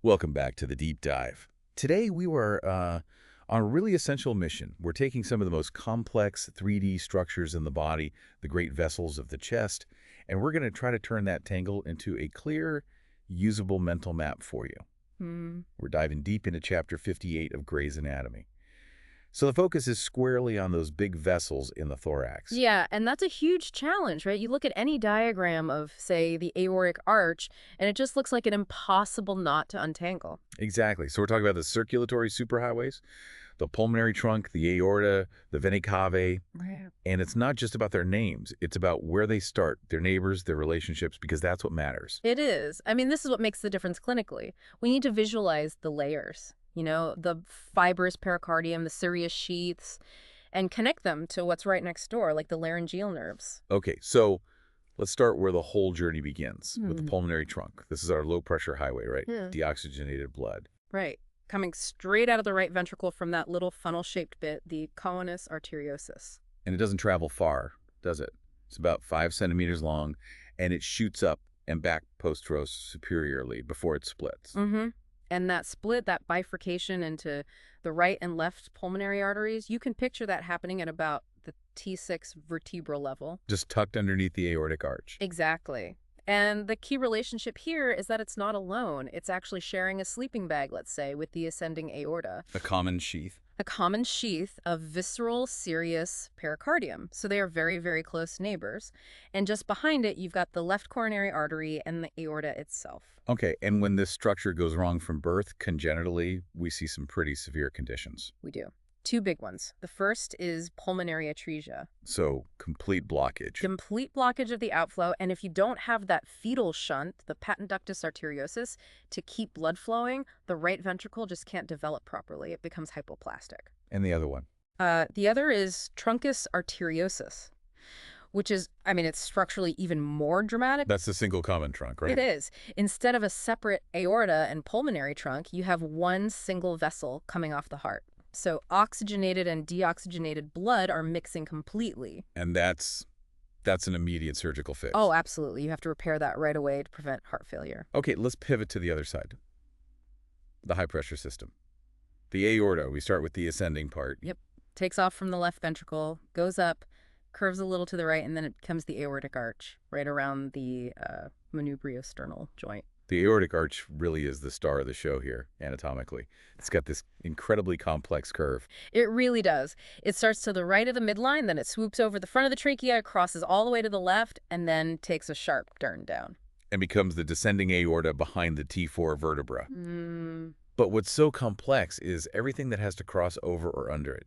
Welcome back to the deep dive. Today we were on a really essential mission. We're taking some of the most complex 3D structures in the body, the great vessels of the chest, and we're going to try to turn that tangle into a clear, usable mental map for you. We're diving deep into Chapter 58 of Gray's Anatomy. So the focus is squarely on those big vessels in the thorax. Yeah, and that's a huge challenge, right? You look at any diagram of, say, the aortic arch, and it just looks like an impossible knot to untangle. Exactly. So we're talking about the circulatory superhighways, the pulmonary trunk, the aorta, the venae cavae. Right. And it's not just about their names. It's about where they start, their neighbors, their relationships, because that's what matters. It is. I mean, this is what makes the difference clinically. We need to visualize the layers, the fibrous pericardium, the serous sheaths, and connect them to what's right next door, like the laryngeal nerves. Okay, so let's start where the whole journey begins, with the pulmonary trunk. This is our low-pressure highway, right? Yeah. Deoxygenated blood. Right. Coming straight out of the right ventricle from that little funnel-shaped bit, the conus arteriosus. And it doesn't travel far, does it? It's about 5 centimeters long, and it shoots up and back superiorly before it splits. And that split, that bifurcation into the right and left pulmonary arteries, you can picture that happening at about the T6 vertebral level. Just tucked underneath the aortic arch. Exactly. And the key relationship here is that it's not alone. It's actually sharing a sleeping bag, let's say, with the ascending aorta. A common sheath. A common sheath of visceral serous pericardium. So they are very, very close neighbors. And just behind it, you've got the left coronary artery and the aorta itself. Okay, and when this structure goes wrong from birth, congenitally, we see some pretty severe conditions. We do. Two big ones. The first is pulmonary atresia. So, complete blockage. Complete blockage of the outflow, and if you don't have that fetal shunt, the patent ductus arteriosus, to keep blood flowing, the right ventricle just can't develop properly. It becomes hypoplastic. And the other one? The other is truncus arteriosus, which is, it's structurally even more dramatic. That's the single common trunk, right? It is. Instead of a separate aorta and pulmonary trunk, you have one single vessel coming off the heart. So oxygenated and deoxygenated blood are mixing completely. And that's an immediate surgical fix. Oh, absolutely. You have to repair that right away to prevent heart failure. Okay, let's pivot to the other side. The high-pressure system. The aorta, we start with the ascending part. Yep. Takes off from the left ventricle, goes up, curves a little to the right, and then it becomes the aortic arch, right around the manubriosternal joint. The aortic arch really is the star of the show here, anatomically. It's got this incredibly complex curve. It really does. It starts to the right of the midline, then it swoops over the front of the trachea, crosses all the way to the left, and then takes a sharp turn down. And becomes the descending aorta behind the T4 vertebra. But what's so complex is everything that has to cross over or under it.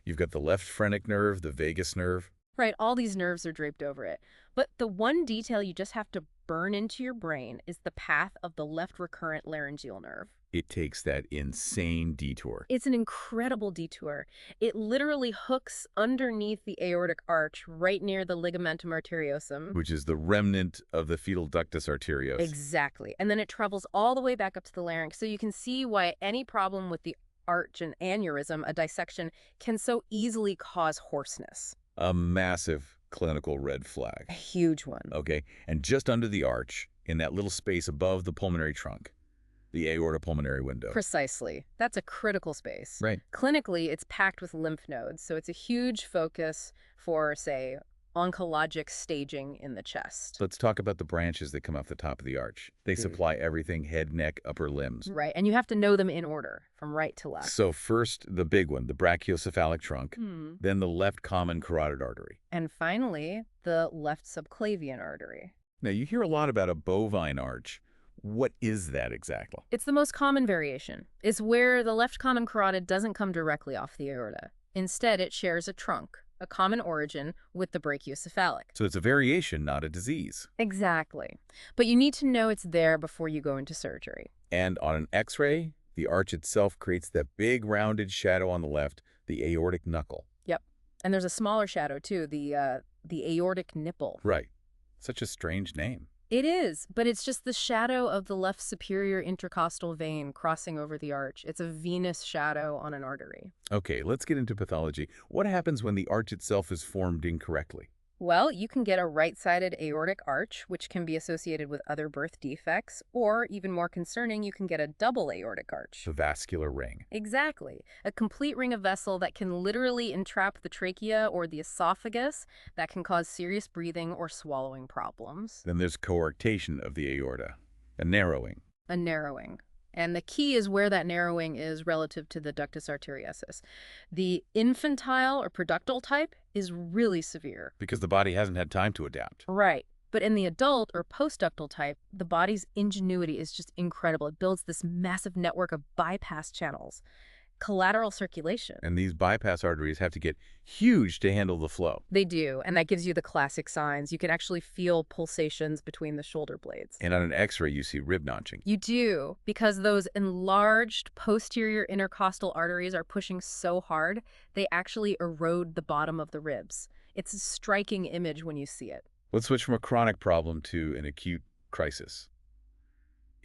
You've got the left phrenic nerve, the vagus nerve. Right, all these nerves are draped over it. But the one detail you just have to burn into your brain is the path of the left recurrent laryngeal nerve. It takes that insane detour. It's an incredible detour. It literally hooks underneath the aortic arch right near the ligamentum arteriosum. Which is the remnant of the fetal ductus arteriosus. Exactly. And then it travels all the way back up to the larynx. So you can see why any problem with the arch and aneurysm, a dissection, can so easily cause hoarseness. A massive clinical red flag. A huge one. Okay, and just under the arch, in that little space above the pulmonary trunk, the aortopulmonary window. Precisely. That's a critical space. Right. Clinically, it's packed with lymph nodes, so it's a huge focus for, say, oncologic staging in the chest. Let's talk about the branches that come off the top of the arch. They supply everything, head, neck, upper limbs. Right, and you have to know them in order, from right to left. So first, the big one, the brachiocephalic trunk, then the left common carotid artery. And finally, the left subclavian artery. Now, you hear a lot about a bovine arch. What is that exactly? It's the most common variation. It's where the left common carotid doesn't come directly off the aorta. Instead, it shares a trunk, a common origin, with the brachiocephalic. So it's a variation, not a disease. Exactly. But you need to know it's there before you go into surgery. And on an X-ray, the arch itself creates that big rounded shadow on the left, the aortic knuckle. Yep. And there's a smaller shadow, too, the aortic nipple. Right. Such a strange name. It is, but it's just the shadow of the left superior intercostal vein crossing over the arch. It's a venous shadow on an artery. Okay, let's get into pathology. What happens when the arch itself is formed incorrectly? Well, you can get a right-sided aortic arch, which can be associated with other birth defects, or even more concerning, you can get a double aortic arch. The vascular ring. Exactly. A complete ring of vessel that can literally entrap the trachea or the esophagus that can cause serious breathing or swallowing problems. Then there's coarctation of the aorta, a narrowing. A narrowing. And the key is where that narrowing is relative to the ductus arteriosus. The infantile or preductal type is really severe. Because the body hasn't had time to adapt. Right. But in the adult or postductal type, the body's ingenuity is just incredible. It builds this massive network of bypass channels, collateral circulation. And these bypass arteries have to get huge to handle the flow. They do, and that gives you the classic signs. You can actually feel pulsations between the shoulder blades. And on an x-ray, you see rib notching. You do, because those enlarged posterior intercostal arteries are pushing so hard, they actually erode the bottom of the ribs. It's a striking image when you see it. Let's switch from a chronic problem to an acute crisis.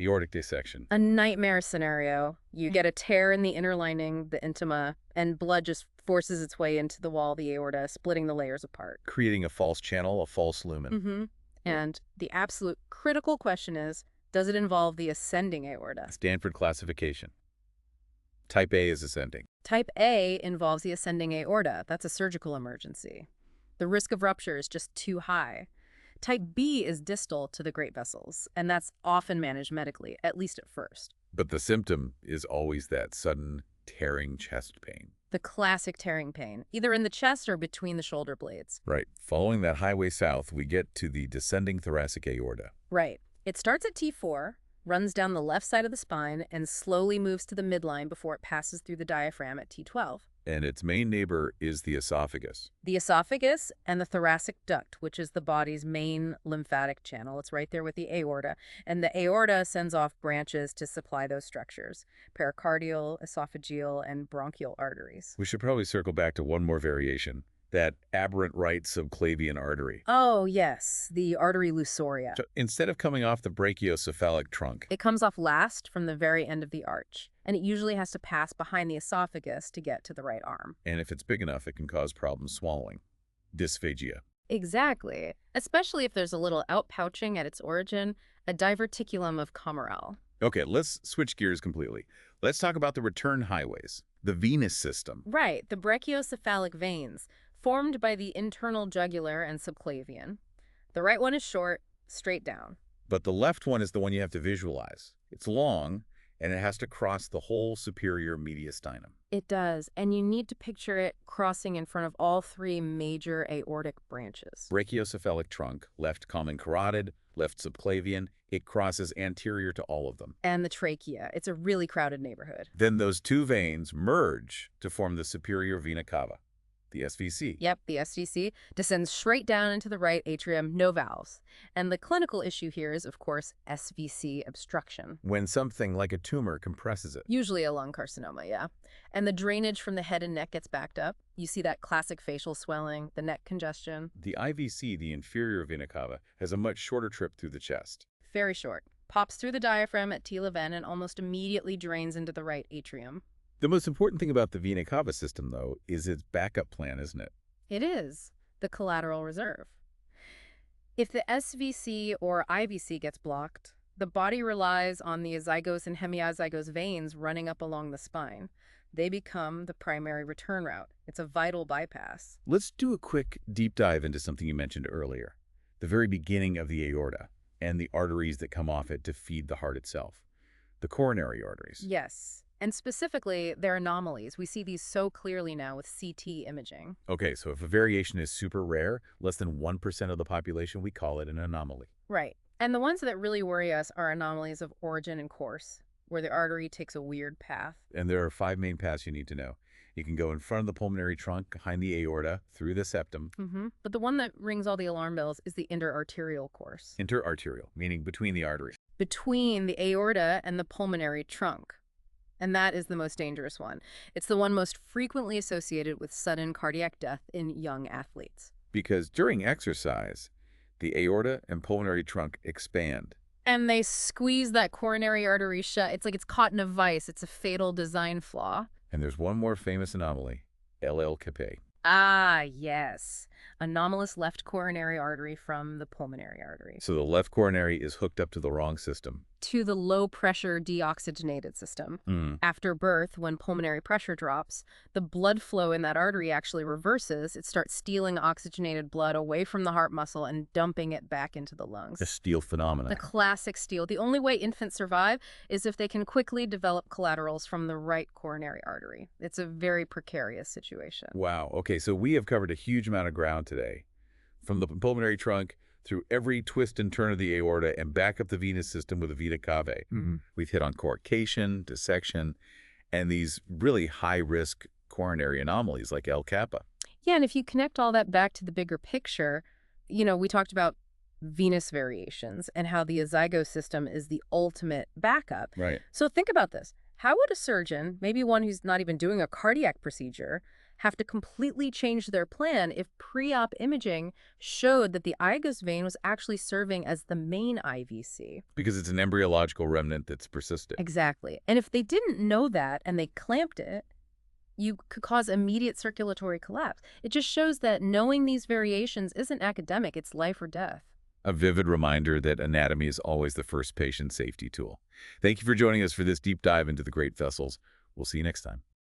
Aortic dissection. A nightmare scenario. You get a tear in the inner lining, the intima, and blood just forces its way into the wall of the aorta, splitting the layers apart. Creating a false channel, a false lumen. And the absolute critical question is, does it involve the ascending aorta? Stanford classification. Type A is ascending. Type A involves the ascending aorta. That's a surgical emergency. The risk of rupture is just too high. Type B is distal to the great vessels, and that's often managed medically, at least at first. But the symptom is always that sudden tearing chest pain. The classic tearing pain, either in the chest or between the shoulder blades. Right. Following that highway south, we get to the descending thoracic aorta. Right. It starts at T4, runs down the left side of the spine, and slowly moves to the midline before it passes through the diaphragm at T12. And its main neighbor is the esophagus. The esophagus and the thoracic duct, which is the body's main lymphatic channel. It's right there with the aorta. And the aorta sends off branches to supply those structures: pericardial, esophageal, and bronchial arteries. We should probably circle back to one more variation, that aberrant right subclavian artery. Oh, yes, the artery lusoria. So instead of coming off the brachiocephalic trunk, It comes off last from the very end of the arch, and it usually has to pass behind the esophagus to get to the right arm. and if it's big enough, it can cause problems swallowing. Dysphagia. Exactly, especially if there's a little outpouching at its origin, a diverticulum of Commerell. Okay, let's switch gears completely. Let's talk about the return highways, the venous system. Right, the brachiocephalic veins, formed by the internal jugular and subclavian. The right one is short, straight down. But the left one is the one you have to visualize. It's long, and it has to cross the whole superior mediastinum. It does, and you need to picture it crossing in front of all three major aortic branches. Brachiocephalic trunk, left common carotid, left subclavian. It crosses anterior to all of them. And the trachea. It's a really crowded neighborhood. Then those two veins merge to form the superior vena cava, the SVC. Yep, the SVC descends straight down into the right atrium, no valves. And the clinical issue here is, of course, SVC obstruction. When something like a tumor compresses it. Usually a lung carcinoma, yeah. And the drainage from the head and neck gets backed up. You see that classic facial swelling, the neck congestion. The IVC, the inferior vena cava, has a much shorter trip through the chest. Very short. Pops through the diaphragm at T11 and almost immediately drains into the right atrium. The most important thing about the vena cava system, though, is its backup plan, isn't it? It is the collateral reserve. If the SVC or IVC gets blocked, the body relies on the azygos and hemiazygos veins running up along the spine. They become the primary return route. It's a vital bypass. Let's do a quick deep dive into something you mentioned earlier, the very beginning of the aorta and the arteries that come off it to feed the heart itself, the coronary arteries. Yes. And specifically, they're anomalies. We see these so clearly now with CT imaging. Okay, so if a variation is super rare, less than 1% of the population, we call it an anomaly. Right. And the ones that really worry us are anomalies of origin and course, where the artery takes a weird path. And there are 5 main paths you need to know. You can go in front of the pulmonary trunk, behind the aorta, through the septum. But the one that rings all the alarm bells is the interarterial course. Interarterial, meaning between the arteries. Between the aorta and the pulmonary trunk. And that is the most dangerous one. It's the one most frequently associated with sudden cardiac death in young athletes. Because during exercise, the aorta and pulmonary trunk expand. And they squeeze that coronary artery shut. It's like it's caught in a vice. It's a fatal design flaw. And there's one more famous anomaly, ALCAPA. Ah, yes. Anomalous left coronary artery from the pulmonary artery. So the left coronary is hooked up to the wrong system. To the low-pressure deoxygenated system. Hmm. After birth, when pulmonary pressure drops, the blood flow in that artery actually reverses. It starts stealing oxygenated blood away from the heart muscle and dumping it back into the lungs. A steal The phenomenon. classic steal. The only way infants survive is if they can quickly develop collaterals from the right coronary artery. It's a very precarious situation. Wow. Okay, so we have covered a huge amount of ground today. From the pulmonary trunk through every twist and turn of the aorta and back up the venous system with a vena cavae. We've hit on cortication, dissection, and these really high-risk coronary anomalies like ALCAPA. Yeah, and if you connect all that back to the bigger picture, we talked about venous variations and how the azygos system is the ultimate backup. Right. So think about this. How would a surgeon, maybe one who's not even doing a cardiac procedure, have to completely change their plan if pre-op imaging showed that the Aigos vein was actually serving as the main IVC? Because it's an embryological remnant that's persistent. Exactly. And if they didn't know that and they clamped it, you could cause immediate circulatory collapse. It just shows that knowing these variations isn't academic, it's life or death. A vivid reminder that anatomy is always the first patient safety tool. Thank you for joining us for this deep dive into the great vessels. We'll see you next time.